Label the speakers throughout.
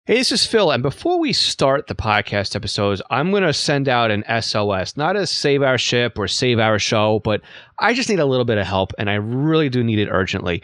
Speaker 1: Hey, this is Phil, and before we start the podcast episodes, I'm going to send out an SOS, not a save our ship or save our show, but I just need a little bit of help, and I really do need it urgently.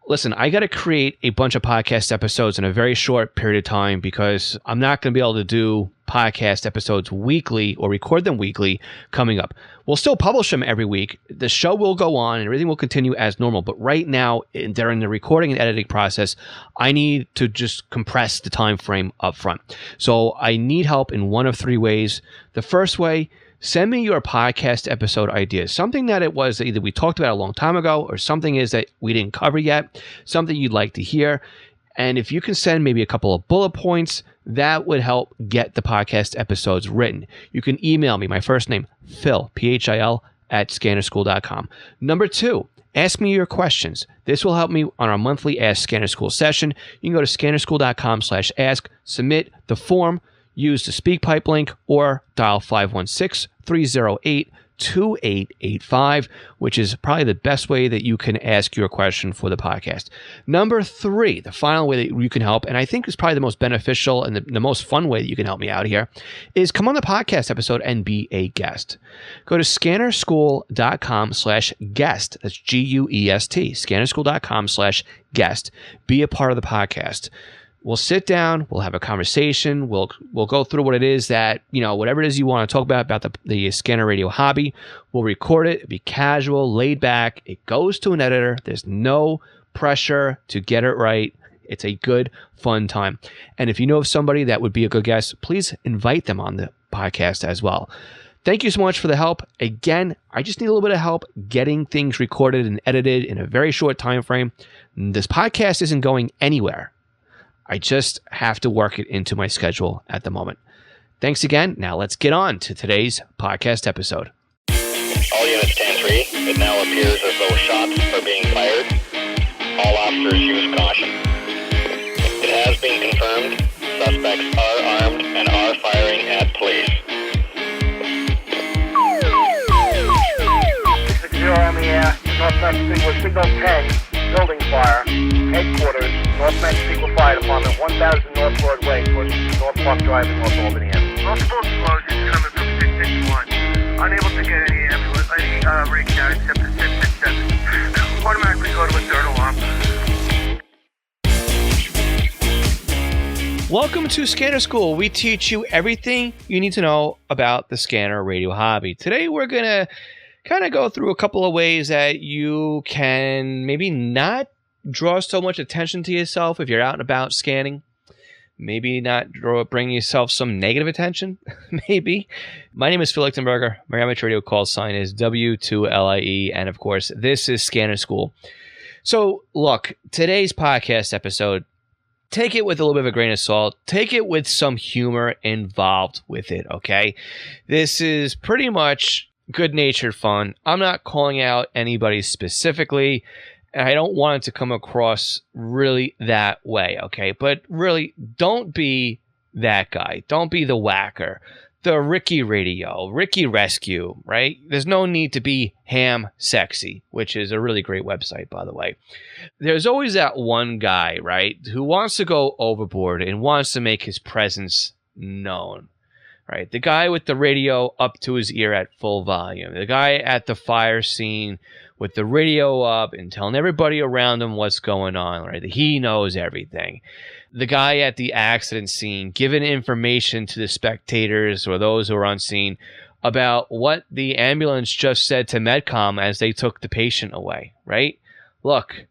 Speaker 1: Listen, I got to create a bunch of podcast episodes in a very short period of time because I'm not going to be able to do podcast episodes weekly or record them weekly coming up. We'll still publish them every week. The show will go on and everything will continue as normal. But right now, during the recording and editing process, I need to just compress the time frame up front. So I need help in one of three ways. The first way, send me your podcast episode ideas. Something that it was that either we talked about a long time ago or something is that we didn't cover yet, something you'd like to hear. And if you can send maybe a couple of bullet points, that would help get the podcast episodes written. You can email me, my first name, Phil, Phil, @scannerschool.com. Number two, ask me your questions. This will help me on our monthly Ask Scanner School session. You can go to scannerschool.com/ask, submit the form, use the SpeakPipe link, or dial 516-308-2885, which is probably the best way that you can ask your question for the podcast. Number three, the final way that you can help, and I think is probably the most beneficial and the most fun way that you can help me out here, is come on the podcast episode and be a guest. Go to scannerschool.com/guest. That's GUEST. Scannerschool.com/guest. Be a part of the podcast. We'll sit down, we'll have a conversation, we'll go through what it is that, whatever it is you want to talk about the scanner radio hobby. We'll record it. It'll be casual, laid back. It goes to an editor. There's no pressure to get it right. It's a good, fun time. And if you know of somebody that would be a good guest, please invite them on the podcast as well. Thank you so much for the help. Again, I just need a little bit of help getting things recorded and edited in a very short time frame. This podcast isn't going anywhere. I just have to work it into my schedule at the moment. Thanks again. Now let's get on to today's podcast episode.
Speaker 2: All units 10-3. It now appears as though shots are being fired. All officers use caution. It has been confirmed. Suspects are armed and are firing at police.
Speaker 3: 60 on the air. Northwest Signal 10. Building fire. Headquarters, North Mexico Fire Department, 1000 North Broadway, towards North Park Drive in North Albany.
Speaker 4: Multiple explosions coming from 661. Unable to get any ambulance, rig down except for 667. Automatically go to a third alarm.
Speaker 1: Welcome to Scanner School. We teach you everything you need to know about the scanner radio hobby. Today we're going to kind of go through a couple of ways that you can maybe not draw so much attention to yourself if you're out and about scanning. Maybe not bring yourself some negative attention. Maybe. My name is Phil Lichtenberger. My amateur radio call sign is W2LIE. And of course, this is Scanner School. So look, today's podcast episode, take it with a little bit of a grain of salt. Take it with some humor involved with it, okay? This is pretty much good-natured fun. I'm not calling out anybody specifically, and I don't want it to come across really that way, okay? But really, don't be that guy. Don't be the whacker, the Ricky Radio, Ricky Rescue, right? There's no need to be ham sexy, which is a really great website, by the way. There's always that one guy, right, who wants to go overboard and wants to make his presence known. Right, the guy with the radio up to his ear at full volume. The guy at the fire scene with the radio up and telling everybody around him what's going on. Right, he knows everything. The guy at the accident scene giving information to the spectators or those who are on scene about what the ambulance just said to Medcom as they took the patient away. Right? Look,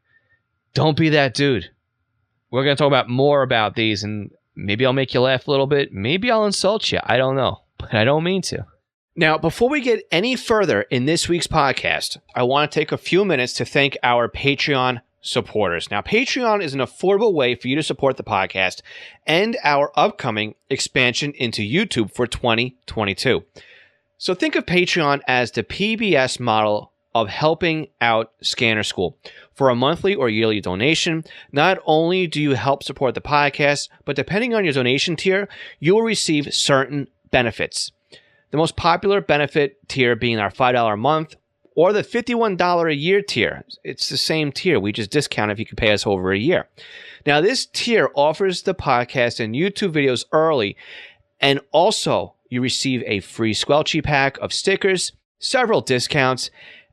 Speaker 1: don't be that dude. We're going to talk more about these, and maybe I'll make you laugh a little bit. Maybe I'll insult you. I don't know, but I don't mean to. Now, before we get any further in this week's podcast, I want to take a few minutes to thank our Patreon supporters. Now, Patreon is an affordable way for you to support the podcast and our upcoming expansion into YouTube for 2022. So think of Patreon as the PBS model of helping out Scanner School. For a monthly or yearly donation, not only do you help support the podcast, but depending on your donation tier, you will receive certain benefits. The most popular benefit tier being our $5 a month or the $51 a year tier. It's the same tier. We just discount if you can pay us over a year. Now, this tier offers the podcast and YouTube videos early, and also you receive a free Squelchy pack of stickers, several discounts,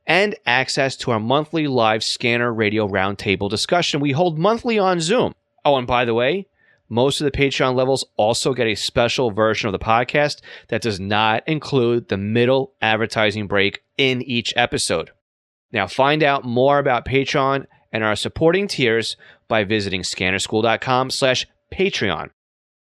Speaker 1: and access to our monthly live Scanner Radio Roundtable discussion we hold monthly on Zoom. Oh, and by the way, most of the Patreon levels also get a special version of the podcast that does not include the middle advertising break in each episode. Now, find out more about Patreon and our supporting tiers by visiting scannerschool.com/Patreon.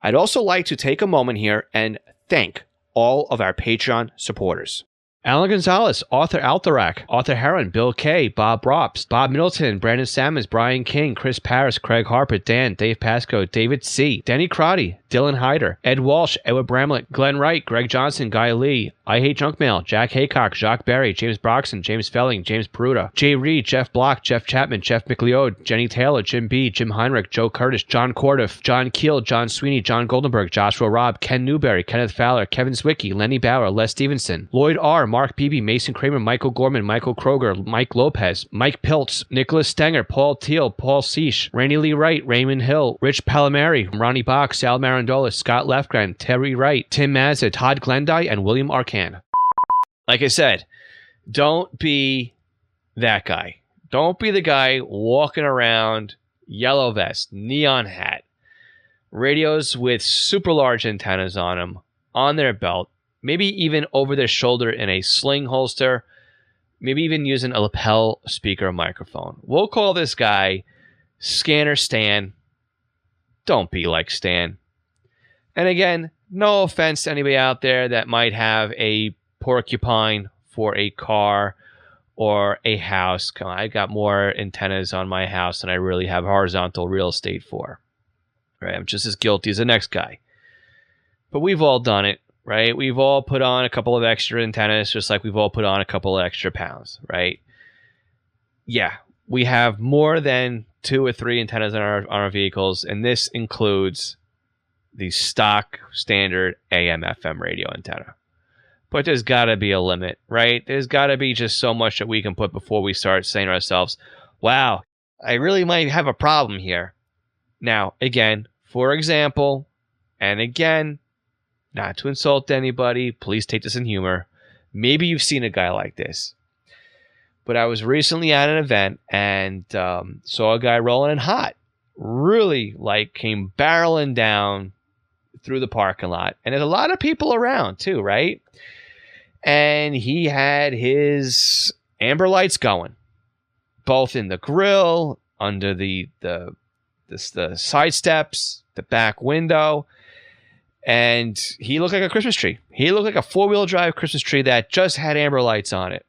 Speaker 1: I'd also like to take a moment here and thank all of our Patreon supporters. Alan Gonzalez, Arthur Alterac, Arthur Heron, Bill Kay, Bob Rops, Bob Middleton, Brandon Sammons, Brian King, Chris Paris, Craig Harper, Dan, Dave Pasco, David C., Danny Crotty, Dylan Hyder, Ed Walsh, Edward Bramlett, Glenn Wright, Greg Johnson, Guy Lee, I Hate Junk Mail, Jack Haycock, Jacques Berry, James Broxson, James Felling, James Peruta, Jay Reed, Jeff Block, Jeff Chapman, Jeff McLeod, Jenny Taylor, Jim B., Jim Heinrich, Joe Curtis, John Cordiff, John Keel, John Sweeney, John Goldenberg, Joshua Robb, Ken Newberry, Kenneth Fowler, Kevin Zwicky, Lenny Bauer, Les Stevenson, Lloyd R., Mark Beebe, Mason Kramer, Michael Gorman, Michael Kroger, Mike Lopez, Mike Piltz, Nicholas Stenger, Paul Teal, Paul Seish, Randy Lee Wright, Raymond Hill, Rich Palomari, Ronnie Bach, Sal Marandola, Scott Lefgren, Terry Wright, Tim Mazza, Todd Glendy, and William Arcan. Like I said, don't be that guy. Don't be the guy walking around, yellow vest, neon hat, radios with super large antennas on them, on their belt, maybe even over their shoulder in a sling holster, maybe even using a lapel speaker microphone. We'll call this guy Scanner Stan. Don't be like Stan. And again, no offense to anybody out there that might have a porcupine for a car or a house. Come on, I got more antennas on my house than I really have horizontal real estate for. Right? I'm just as guilty as the next guy. But we've all done it, right? We've all put on a couple of extra antennas, just like we've all put on a couple of extra pounds, right? Yeah, we have more than 2 or 3 antennas on our vehicles, and this includes the stock standard AM/FM radio antenna. But there's got to be a limit, right? There's got to be just so much that we can put before we start saying to ourselves, wow, I really might have a problem here. Now, again, for example, and again, not to insult anybody, please take this in humor. Maybe you've seen a guy like this. But I was recently at an event and saw a guy rolling in hot. Really, came barreling down through the parking lot. And there's a lot of people around, too, right? And he had his amber lights going, both in the grill, under the side steps, the back window. And he looked like a Christmas tree. He looked like a 4-wheel drive Christmas tree that just had amber lights on it.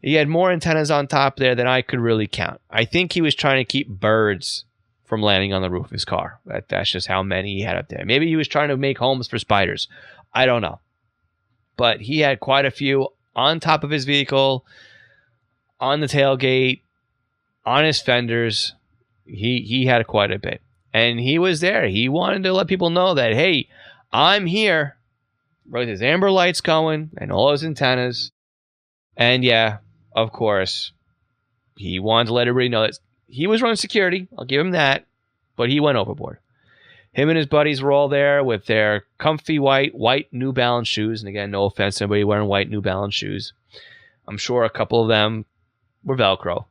Speaker 1: He had more antennas on top there than I could really count. I think he was trying to keep birds from landing on the roof of his car. That's just how many he had up there. Maybe he was trying to make homes for spiders. I don't know. But he had quite a few on top of his vehicle, on the tailgate, on his fenders. He had quite a bit. And he was there. He wanted to let people know that, hey, I'm here. With his amber lights going and all his antennas. And yeah, of course, he wanted to let everybody know that he was running security. I'll give him that. But he went overboard. Him and his buddies were all there with their comfy white New Balance shoes. And again, no offense to anybody wearing white New Balance shoes. I'm sure a couple of them were Velcro.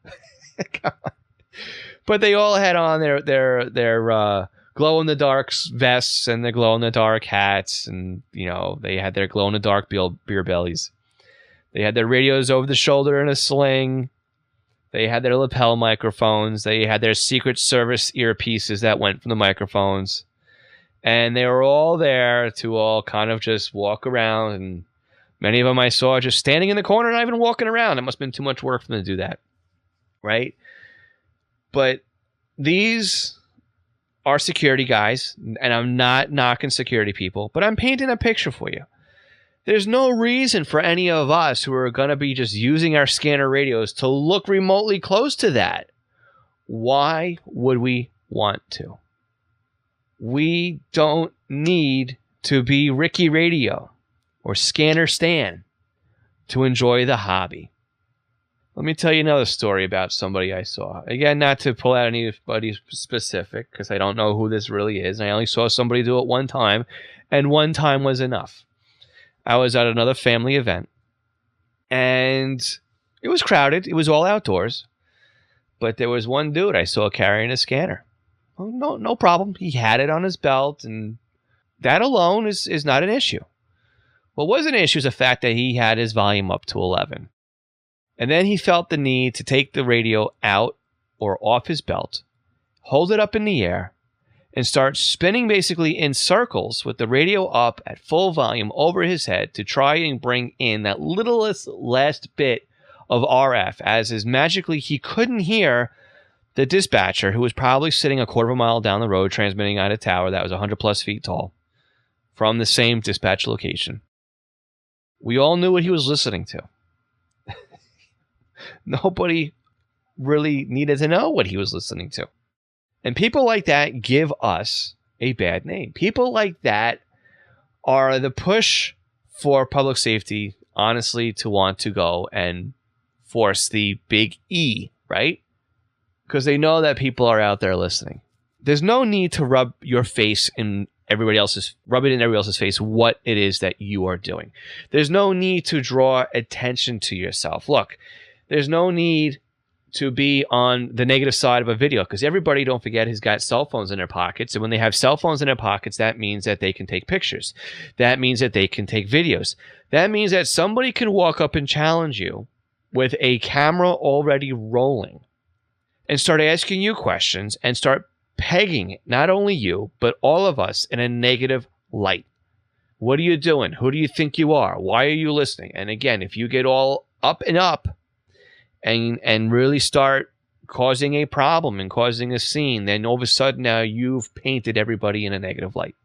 Speaker 1: But they all had on their glow-in-the-dark vests and their glow-in-the-dark hats. And, they had their glow-in-the-dark beer bellies. They had their radios over the shoulder in a sling. They had their lapel microphones. They had their Secret Service earpieces that went from the microphones. And they were all there to all kind of just walk around. And many of them I saw just standing in the corner, not even walking around. It must have been too much work for them to do that. Right? But these are security guys. And I'm not knocking security people. But I'm painting a picture for you. There's no reason for any of us who are going to be just using our scanner radios to look remotely close to that. Why would we want to? We don't need to be Ricky Radio or Scanner Stan to enjoy the hobby. Let me tell you another story about somebody I saw. Again, not to pull out anybody specific, because I don't know who this really is. I only saw somebody do it one time, and one time was enough. I was at another family event, and it was crowded. It was all outdoors. But there was one dude I saw carrying a scanner. Well, no problem. He had it on his belt, and that alone is not an issue. What was an issue is the fact that he had his volume up to 11. And then he felt the need to take the radio out or off his belt, hold it up in the air, and start spinning basically in circles with the radio up at full volume over his head to try and bring in that littlest last bit of RF, as is magically he couldn't hear the dispatcher, who was probably sitting a quarter of a mile down the road transmitting at a tower that was 100 plus feet tall from the same dispatch location. We all knew what he was listening to. Nobody really needed to know what he was listening to. And people like that give us a bad name. People like that are the push for public safety, honestly, to want to go and force the big E, right? Because they know that people are out there listening. There's no need to rub it in everybody else's face what it is that you are doing. There's no need to draw attention to yourself. Look, there's no need to be on the negative side of a video, because everybody, don't forget, has got cell phones in their pockets. And when they have cell phones in their pockets, that means that they can take pictures. That means that they can take videos. That means that somebody can walk up and challenge you with a camera already rolling and start asking you questions and start pegging not only you, but all of us in a negative light. What are you doing? Who do you think you are? Why are you listening? And again, if you get all up and really start causing a problem and causing a scene, then all of a sudden now you've painted everybody in a negative light.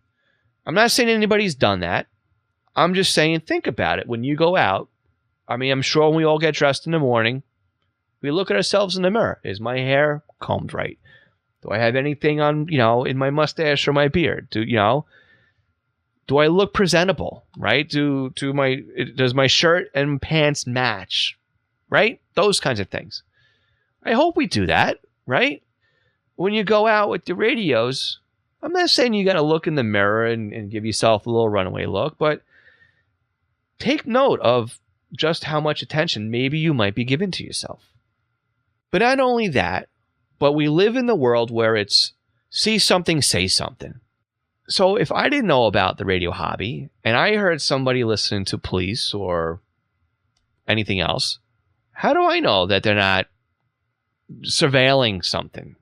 Speaker 1: I'm not saying anybody's done that. I'm just saying, think about it. When you go out, I mean, I'm sure when we all get dressed in the morning, we look at ourselves in the mirror. Is my hair combed right? Do I have anything on, in my mustache or my beard? Do I look presentable, right? Does my shirt and pants match, right? Those kinds of things. I hope we do that, right? When you go out with the radios, I'm not saying you got to look in the mirror and give yourself a little runaway look, but take note of just how much attention maybe you might be giving to yourself. But not only that, but we live in the world where it's see something, say something. So if I didn't know about the radio hobby and I heard somebody listening to police or anything else, how do I know that they're not surveilling something?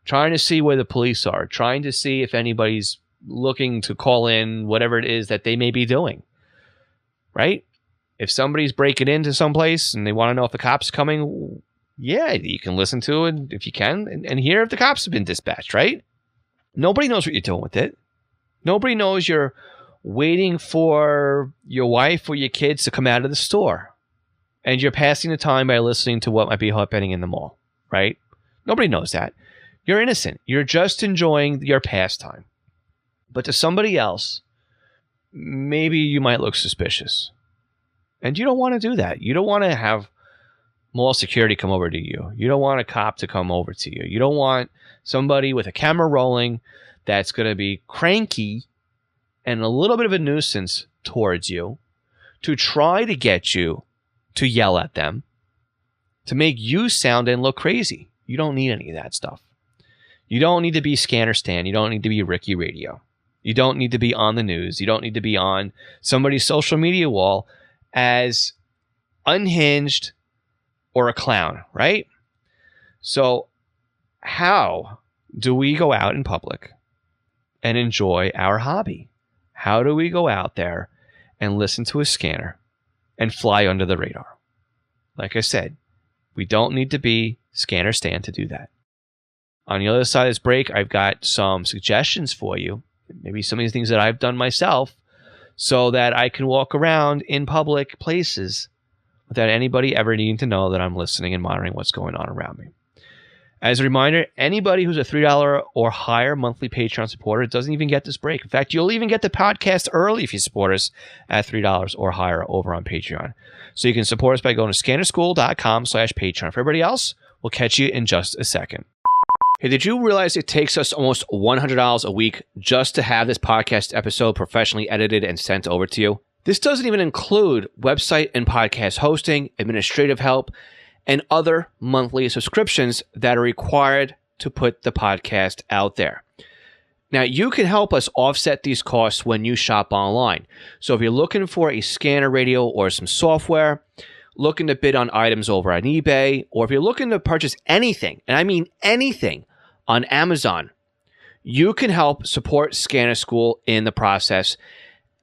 Speaker 1: Trying to see where the police are, trying to see if anybody's looking to call in whatever it is that they may be doing, right? If somebody's breaking into someplace and they want to know if the cops are coming, yeah, you can listen to it if you can and hear if the cops have been dispatched, right? Nobody knows what you're doing with it. Nobody knows you're waiting for your wife or your kids to come out of the store and you're passing the time by listening to what might be happening in the mall, right? Nobody knows that. You're innocent. You're just enjoying your pastime. But to somebody else, maybe you might look suspicious. And you don't want to do that. You don't want to have mall security come over to you. You don't want a cop to come over to you. You don't want somebody with a camera rolling that's going to be cranky and a little bit of a nuisance towards you to try to get you to yell at them, to make you sound and look crazy. You don't need any of that stuff. You don't need to be Scanner Stan. You don't need to be Ricky Radio. You don't need to be on the news. You don't need to be on somebody's social media wall as unhinged or a clown, right? So how do we go out in public and enjoy our hobby? How do we go out there and listen to a scanner and fly under the radar? Like I said, we don't need to be Scanner Stan to do that. On the other side of this break, I've got some suggestions for you, maybe some of these things that I've done myself, so that I can walk around in public places without anybody ever needing to know that I'm listening and monitoring what's going on around me. As a reminder, anybody who's a $3 or higher monthly Patreon supporter doesn't even get this break. In fact, you'll even get the podcast early if you support us at $3 or higher over on Patreon. So you can support us by going to scannerschool.com/Patreon. For everybody else, we'll catch you in just a second. Hey, did you realize it takes us almost $100 a week just to have this podcast episode professionally edited and sent over to you? This doesn't even include website and podcast hosting, administrative help, and other monthly subscriptions that are required to put the podcast out there. Now, you can help us offset these costs when you shop online. So if you're looking for a scanner radio or some software, looking to bid on items over on eBay, or if you're looking to purchase anything, and I mean anything, on Amazon, you can help support Scanner School in the process,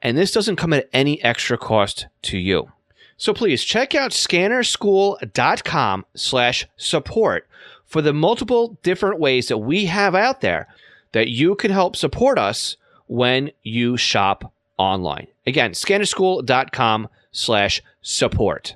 Speaker 1: and this doesn't come at any extra cost to you. So please check out scannerschool.com/support for the multiple different ways that we have out there that you can help support us when you shop online. Again, scannerschool.com/support.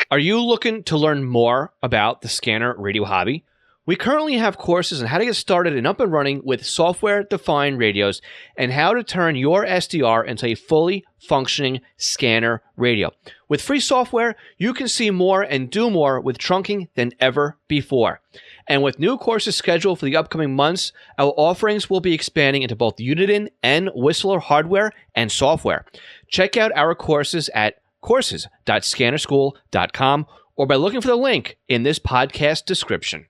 Speaker 1: Are you looking to learn more about the scanner radio hobby? We currently have courses on how to get started and up and running with software-defined radios and how to turn your SDR into a fully functioning scanner radio. With free software, you can see more and do more with trunking than ever before. And with new courses scheduled for the upcoming months, our offerings will be expanding into both Uniden and Whistler hardware and software. Check out our courses at courses.scannerschool.com or by looking for the link in this podcast description.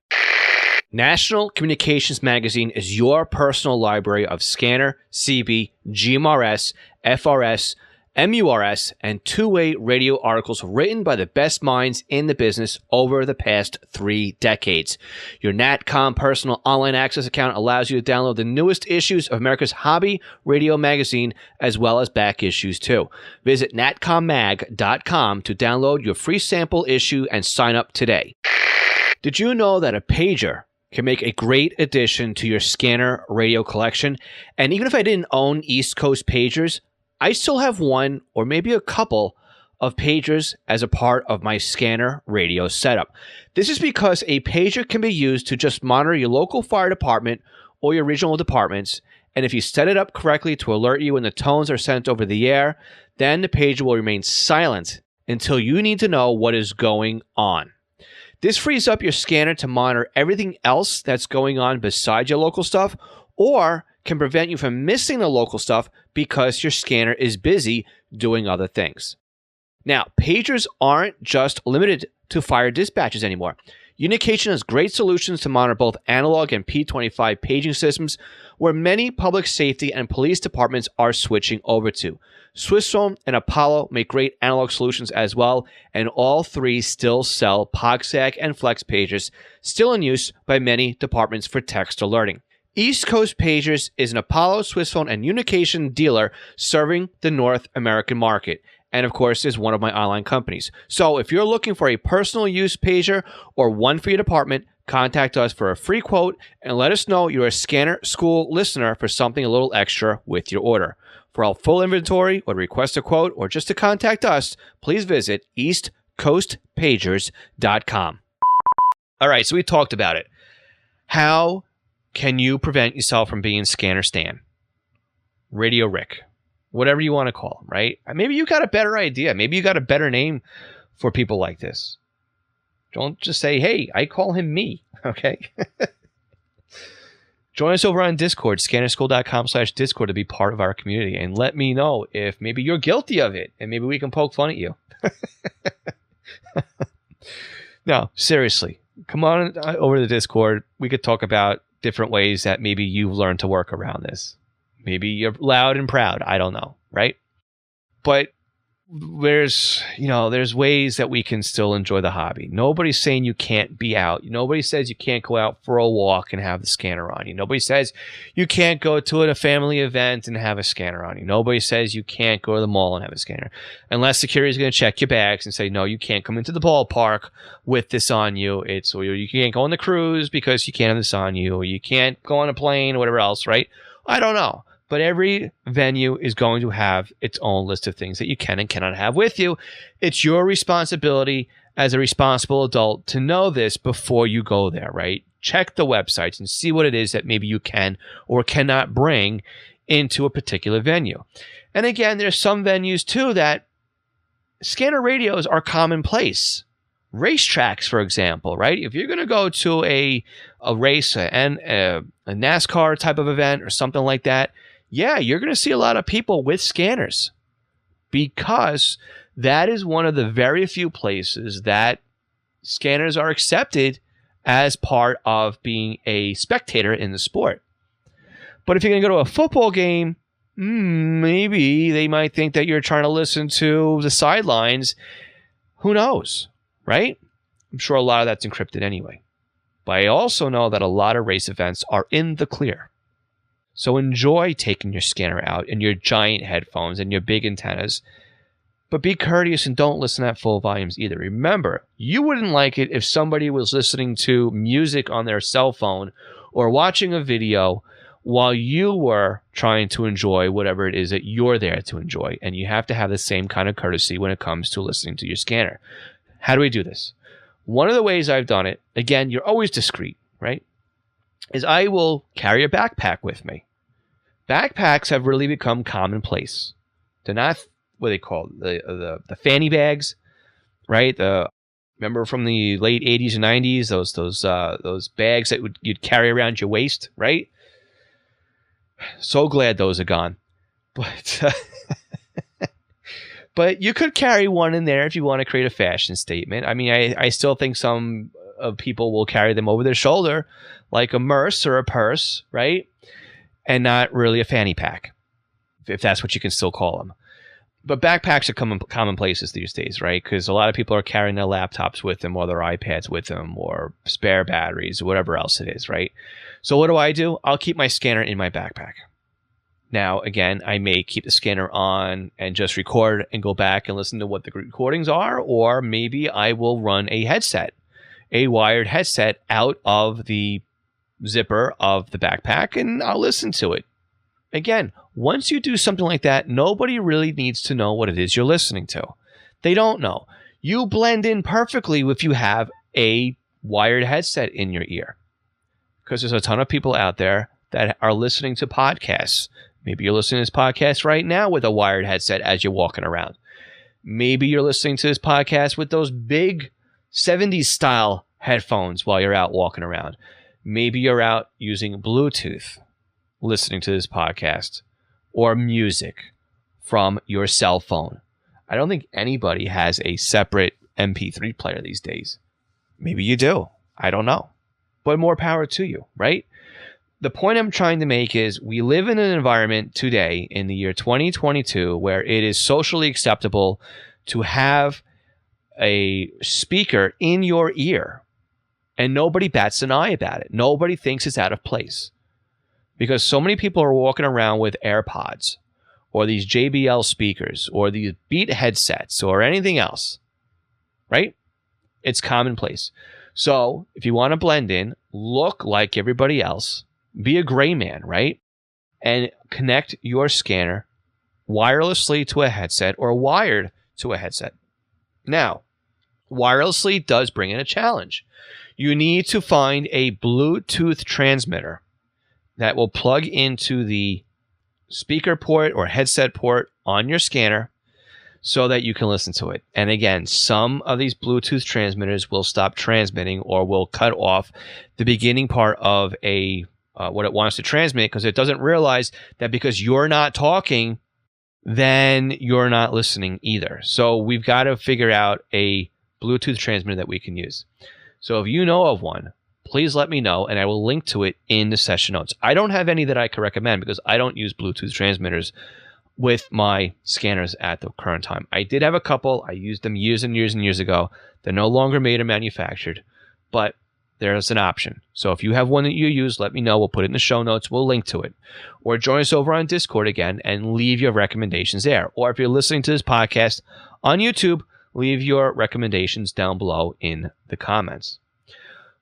Speaker 1: National Communications Magazine is your personal library of scanner, CB, GMRS, FRS, MURS, and two-way radio articles written by the best minds in the business over the past 3 decades. Your NatCom personal online access account allows you to download the newest issues of America's hobby radio magazine, as well as back issues too. Visit natcommag.com to download your free sample issue and sign up today. Did you know that a pager can make a great addition to your scanner radio collection? And even if I didn't own East Coast pagers, I still have one or maybe a couple of pagers as a part of my scanner radio setup. This is because a pager can be used to just monitor your local fire department or your regional departments, and if you set it up correctly to alert you when the tones are sent over the air, then the pager will remain silent until you need to know what is going on. This frees up your scanner to monitor everything else that's going on besides your local stuff, or can prevent you from missing the local stuff because your scanner is busy doing other things. Now, pagers aren't just limited to fire dispatches anymore. Unication has great solutions to monitor both analog and P25 paging systems, where many public safety and police departments are switching over to. Swissphone and Apollo make great analog solutions as well, and all three still sell POGSAG and Flex pagers, still in use by many departments for text alerting. East Coast Pagers is an Apollo, Swissphone, and Unication dealer serving the North American market, and of course is one of my online companies. So if you're looking for a personal use pager or one for your department, contact us for a free quote and let us know you're a Scanner School listener for something a little extra with your order. For our full inventory or to request a quote or just to contact us, please visit eastcoastpagers.com. All right, so we talked about it. How can you prevent yourself from being Scanner Stan? Radio Rick, whatever you want to call him, right? Maybe you got a better idea. Maybe you got a better name for people like this. Don't just say, hey, I call him me, okay? Join us over on Discord, scannerschool.com/Discord, to be part of our community. And let me know if maybe you're guilty of it, and maybe we can poke fun at you. No, seriously. Come on over to the Discord. We could talk about different ways that maybe you've learned to work around this. Maybe you're loud and proud. I don't know, right? But there's ways that we can still enjoy the hobby. Nobody's saying you can't be out. Nobody says you can't go out for a walk and have the scanner on you. Nobody says you can't go to a family event and have a scanner on you. Nobody says you can't go to the mall and have a scanner. Unless security is going to check your bags and say, no, you can't come into the ballpark with this on you. Or you can't go on the cruise because you can't have this on you. Or you can't go on a plane or whatever else, right? I don't know. But every venue is going to have its own list of things that you can and cannot have with you. It's your responsibility as a responsible adult to know this before you go there, right? check the websites and see what it is that maybe you can or cannot bring into a particular venue. And again, there's some venues too that scanner radios are commonplace. Racetracks, for example, right? If you're going to go to a race and a NASCAR type of event or something like that, yeah, you're going to see a lot of people with scanners, because that is one of the very few places that scanners are accepted as part of being a spectator in the sport. But if you're going to go to a football game, maybe they might think that you're trying to listen to the sidelines. Who knows, right? I'm sure a lot of that's encrypted anyway. But I also know that a lot of race events are in the clear. So enjoy taking your scanner out and your giant headphones and your big antennas. But be courteous and don't listen at full volumes either. Remember, you wouldn't like it if somebody was listening to music on their cell phone or watching a video while you were trying to enjoy whatever it is that you're there to enjoy. And you have to have the same kind of courtesy when it comes to listening to your scanner. How do we do this? One of the ways I've done it, again, you're always discreet, right? Is I will carry a backpack with me. Backpacks have really become commonplace. They're not what they call the fanny bags, right? Remember from the late 80s and 90s, those bags that you'd carry around your waist, right? So glad those are gone. But but you could carry one in there if you want to create a fashion statement. I mean, I still think some people will carry them over their shoulder, like a merce or a purse, right? And not really a fanny pack, if that's what you can still call them. But backpacks are commonplaces these days, right? Because a lot of people are carrying their laptops with them or their iPads with them or spare batteries or whatever else it is, right? So what do? I'll keep my scanner in my backpack. Now, again, I may keep the scanner on and just record and go back and listen to what the recordings are, or maybe I will run a headset, a wired headset out of the zipper of the backpack, and I'll listen to it. Again, once you do something like that, nobody really needs to know what it is you're listening to. They don't know. You blend in perfectly if you have a wired headset in your ear, because there's a ton of people out there that are listening to podcasts. Maybe you're listening to this podcast right now with a wired headset as you're walking around. Maybe you're listening to this podcast with those big 70s style headphones while you're out walking around. Maybe you're out using Bluetooth, listening to this podcast, or music from your cell phone. I don't think anybody has a separate MP3 player these days. Maybe you do. I don't know. But more power to you, right? The point I'm trying to make is we live in an environment today in the year 2022 where it is socially acceptable to have a speaker in your ear, and nobody bats an eye about it. Nobody thinks it's out of place, because so many people are walking around with AirPods or these JBL speakers or these Beat headsets or anything else, right? It's commonplace. So if you want to blend in, look like everybody else, be a gray man, right? And connect your scanner wirelessly to a headset or wired to a headset. Now, wirelessly does bring in a challenge. You need to find a Bluetooth transmitter that will plug into the speaker port or headset port on your scanner so that you can listen to it. And again, some of these Bluetooth transmitters will stop transmitting or will cut off the beginning part of what it wants to transmit, because it doesn't realize that because you're not talking, then you're not listening either. So we've got to figure out a Bluetooth transmitter that we can use. So if you know of one, please let me know, and I will link to it in the session notes. I don't have any that I can recommend because I don't use Bluetooth transmitters with my scanners at the current time. I did have a couple. I used them years and years and years ago. They're no longer made or manufactured, but there's an option. So if you have one that you use, let me know. We'll put it in the show notes. We'll link to it. Or join us over on Discord again and leave your recommendations there. Or if you're listening to this podcast on YouTube, leave your recommendations down below in the comments.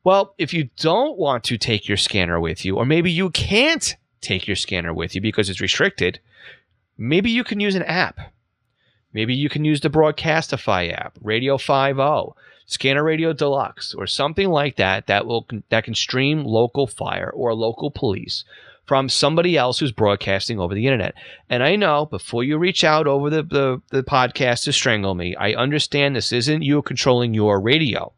Speaker 1: Well, if you don't want to take your scanner with you, or maybe you can't take your scanner with you because it's restricted, maybe you can use an app. Maybe you can use the Broadcastify app, Radio 5.0. Scanner Radio Deluxe, or something like that that can stream local fire or local police from somebody else who's broadcasting over the internet. And I know, before you reach out over the podcast to strangle me, I understand this isn't you controlling your radio.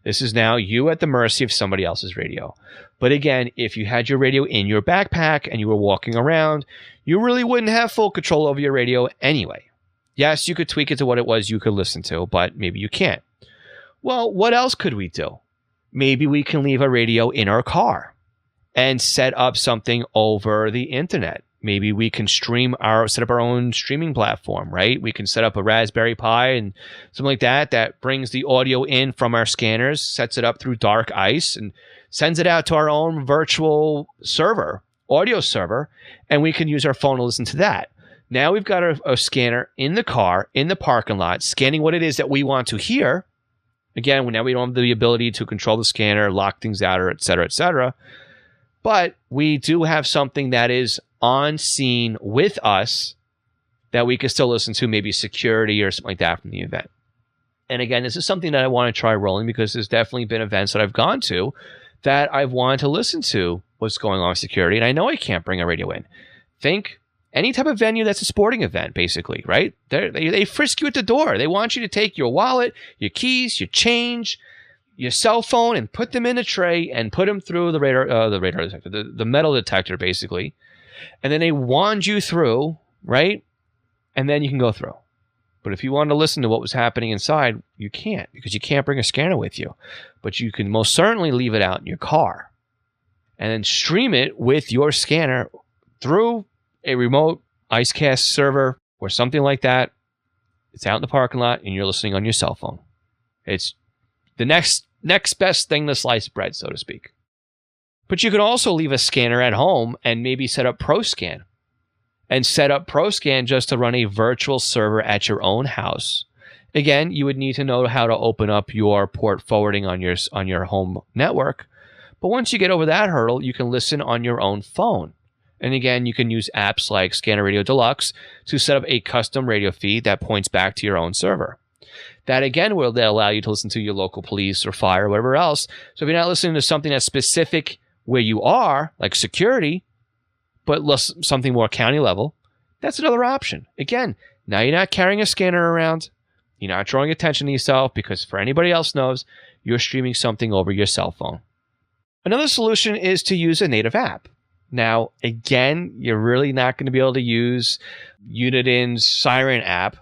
Speaker 1: This is now you at the mercy of somebody else's radio. But again, if you had your radio in your backpack and you were walking around, you really wouldn't have full control over your radio anyway. Yes, you could tweak it to what it was you could listen to, but maybe you can't. Well, what else could we do? Maybe we can leave a radio in our car and set up something over the internet. Maybe we can set up our own streaming platform, right? We can set up a Raspberry Pi and something like that brings the audio in from our scanners, sets it up through dark ice, and sends it out to our own virtual server, audio server, and we can use our phone to listen to that. Now we've got a scanner in the car, in the parking lot, scanning what it is that we want to hear. Again, now we don't have the ability to control the scanner, lock things out, or et cetera, et cetera. But we do have something that is on scene with us that we can still listen to, maybe security or something like that from the event. And again, this is something that I want to try rolling because there's definitely been events that I've gone to that I've wanted to listen to what's going on with security. And I know I can't bring a radio in. Think any type of venue that's a sporting event, basically, right? They frisk you at the door. They want you to take your wallet, your keys, your change, your cell phone, and put them in a tray and put them through the radar detector, the metal detector, basically. And then they wand you through, right? And then you can go through. But if you want to listen to what was happening inside, you can't, because you can't bring a scanner with you. But you can most certainly leave it out in your car and then stream it with your scanner through a remote IceCast server or something like that. It's out in the parking lot and you're listening on your cell phone. It's the next best thing to sliced bread, so to speak. But you can also leave a scanner at home and maybe set up ProScan. And set up ProScan just to run a virtual server at your own house. Again, you would need to know how to open up your port forwarding on your home network. But once you get over that hurdle, you can listen on your own phone. And again, you can use apps like Scanner Radio Deluxe to set up a custom radio feed that points back to your own server. That again will allow you to listen to your local police or fire or whatever else. So if you're not listening to something that's specific where you are, like security, but something more county level, that's another option. Again, now you're not carrying a scanner around. You're not drawing attention to yourself because for anybody else knows, you're streaming something over your cell phone. Another solution is to use a native app. Now, again, you're really not going to be able to use Unidin's Siren app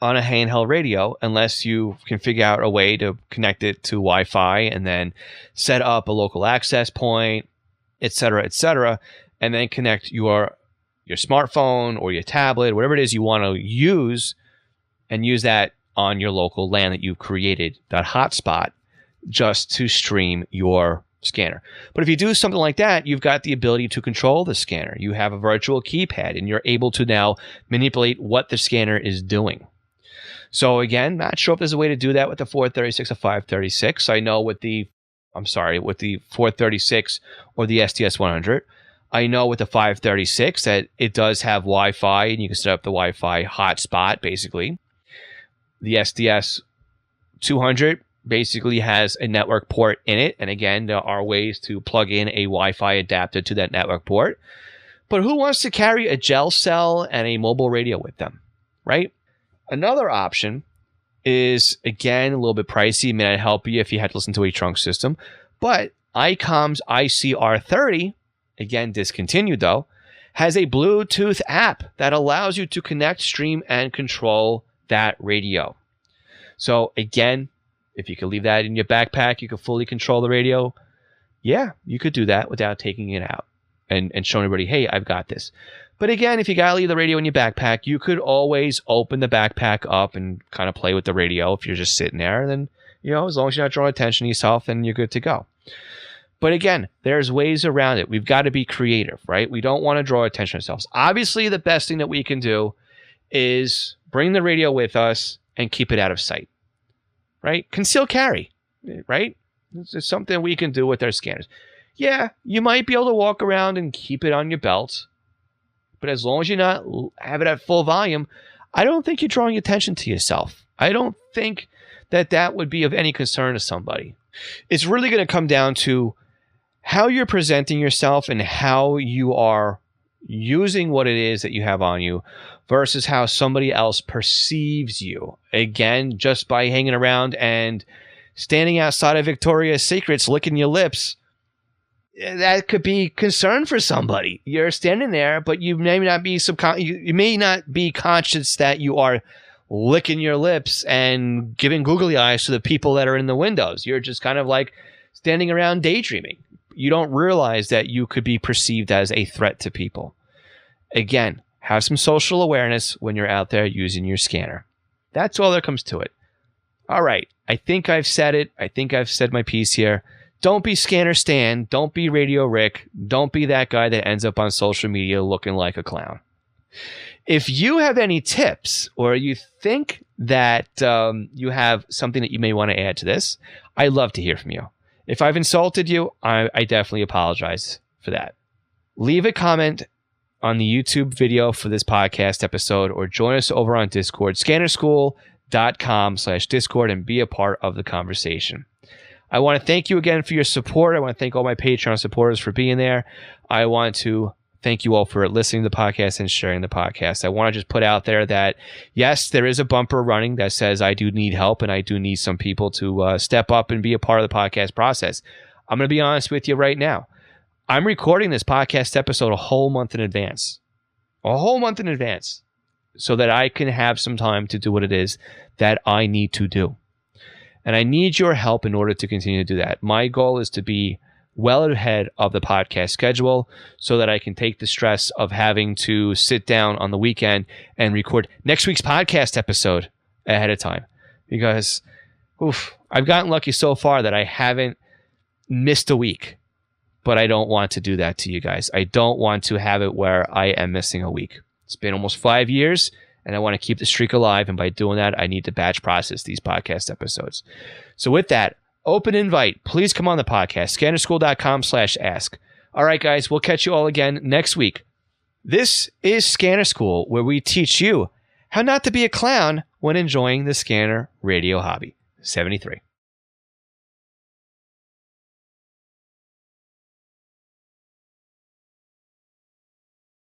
Speaker 1: on a handheld radio unless you can figure out a way to connect it to Wi-Fi and then set up a local access point, et cetera, and then connect your smartphone or your tablet, whatever it is you want to use, and use that on your local LAN that you've created, that hotspot, just to stream your scanner. But if you do something like that, you've got the ability to control the scanner. You have a virtual keypad, and you're able to now manipulate what the scanner is doing. So again, not sure if there's a way to do that with the 436 or 536. I know with the 436 or the STS 100. I know with the 536 that it does have Wi-Fi, and you can set up the Wi-Fi hotspot, basically. The SDS 200 basically has a network port in it. And again, there are ways to plug in a Wi-Fi adapter to that network port. But who wants to carry a gel cell and a mobile radio with them, right? Another option is, again, a little bit pricey. It may not help you if you had to listen to a trunk system. But ICOM's ICR30, again, discontinued though, has a Bluetooth app that allows you to connect, stream, and control that radio. So again, if you could leave that in your backpack, you could fully control the radio. Yeah, you could do that without taking it out and showing everybody, hey, I've got this. But again, if you got to leave the radio in your backpack, you could always open the backpack up and kind of play with the radio. If you're just sitting there, then, as long as you're not drawing attention to yourself, then you're good to go. But again, there's ways around it. We've got to be creative, right? We don't want to draw attention to ourselves. Obviously, the best thing that we can do is bring the radio with us and keep it out of sight, right? Conceal carry, right? It's something we can do with our scanners. Yeah, you might be able to walk around and keep it on your belt, but as long as you're not have it at full volume, I don't think you're drawing attention to yourself. I don't think that would be of any concern to somebody. It's really going to come down to how you're presenting yourself and how you are using what it is that you have on you versus how somebody else perceives you. Again, just by hanging around and standing outside of Victoria's Secrets licking your lips, that could be concern for somebody. You're standing there, but you may not be you may not be conscious that you are licking your lips and giving googly eyes to the people that are in the windows. You're just kind of like standing around daydreaming. You don't realize that you could be perceived as a threat to people. Again, have some social awareness when you're out there using your scanner. That's all there comes to it. All right. I think I've said it. I think I've said my piece here. Don't be Scanner Stan. Don't be Radio Rick. Don't be that guy that ends up on social media looking like a clown. If you have any tips or you think that you have something that you may want to add to this, I'd love to hear from you. If I've insulted you, I definitely apologize for that. Leave a comment on the YouTube video for this podcast episode or join us over on Discord, scannerschool.com/Discord, and be a part of the conversation. I want to thank you again for your support. I want to thank all my Patreon supporters for being there. I want to thank you all for listening to the podcast and sharing the podcast. I want to just put out there that, yes, there is a bumper running that says I do need help and I do need some people to step up and be a part of the podcast process. I'm going to be honest with you right now. I'm recording this podcast episode a whole month in advance. So that I can have some time to do what it is that I need to do. And I need your help in order to continue to do that. My goal is to be well ahead of the podcast schedule so that I can take the stress of having to sit down on the weekend and record next week's podcast episode ahead of time. Because I've gotten lucky so far that I haven't missed a week. But I don't want to do that to you guys. I don't want to have it where I am missing a week. It's been almost 5 years. And I want to keep the streak alive. And by doing that, I need to batch process these podcast episodes. So with that, open invite. Please come on the podcast. Scannerschool.com/ask. All right, guys. We'll catch you all again next week. This is Scanner School, where we teach you how not to be a clown when enjoying the scanner radio hobby. 73.